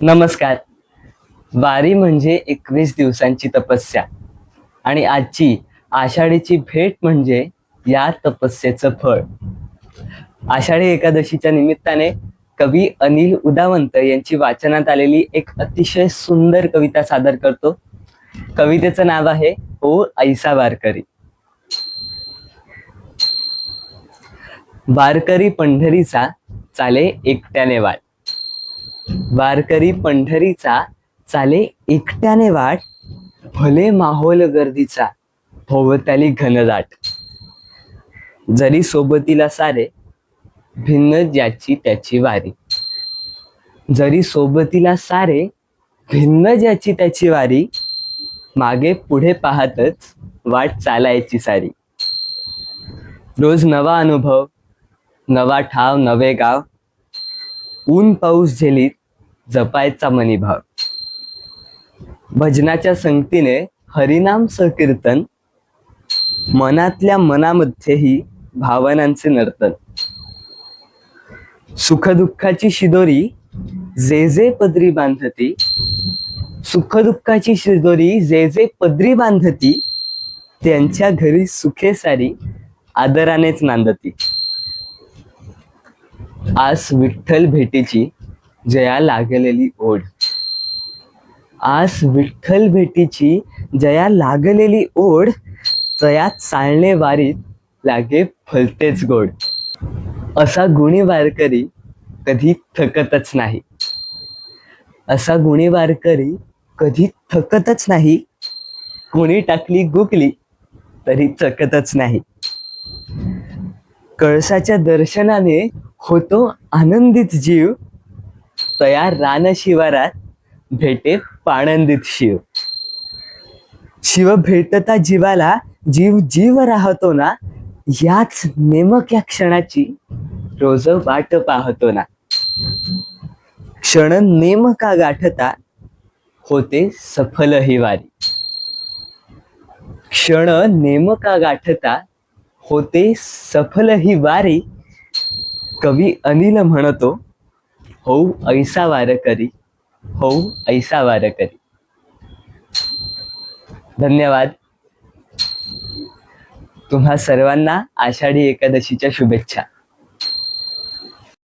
नमस्कार. वारी म्हणजे 21 दिवसांची तपस्या आणि आजची आषाढीची भेट म्हणजे या तपस्येचं फळ. आषाढी एकादशीच्या निमित्ताने कवी अनिल उदावंत यांची वाचनात आलेली एक अतिशय सुंदर कविता सादर करतो. कवितेचं नाव आहे ओ ऐसा वारकरी. वारकरी पंढरीचा चाले एकट्याने वाट. वारकरी पंढरीचा चाले एकट्याने वाट, भले माहोल गर्दीचा भोवताली घनदाट. जरी सोबतीला सारे, भिन्न ज्याची त्याची वारी. जरी सोबतीला सारे, भिन्न ज्याची त्याची वारी, मागे पुढे पाहतच वाट चालायची सारी. रोज नवा अनुभव, नवा ठाव नवे गाव, ऊन पाऊस झेलीत जपायचा मनीभाव. भजनाच्या संगतीने हरिनाम संकीर्तन, मनातल्या मनामध्येही भावनांचे नर्तन. सुखदुःखाची शिदोरी जे जे पदरी बांधती, सुखदुःखाची शिदोरी जे जे पदरी बांधती, त्यांच्या घरी सुखे सारी आदरानेच नांदती. आस विठ्ठल भेटीची जया लागलेली ओढ. आस विठ्ठल भेटीची जया लागलेली ओढ, तयात चालणे वारीत लागे फलतेच गोड. असा गुणी वारकरी कधी थकतच नाही. असा गुणी वारकरी कधी थकतच नाही. कोणी टाकली गुगली तरी चकतच नाही. कळसाच्या दर्शनाने होतो आनंदित जीव, तयार रान शिवारात भेटे पाणंदित शिव. शिव भेटता जीवाला जीव जीव राहतो ना, याच नेमक्या क्षणाची रोज वाट पाहतो ना. क्षण नेमका गाठता होते सफल ही वारी. क्षण नेमका गाठता होते सफल ही वारी. कवी अनिल म्हणतो, हो ऐसा वारकरी, हो ऐसा वारकरी. धन्यवाद. तुम्हा सर्वांना आषाढी एकादशीच्या शुभेच्छा.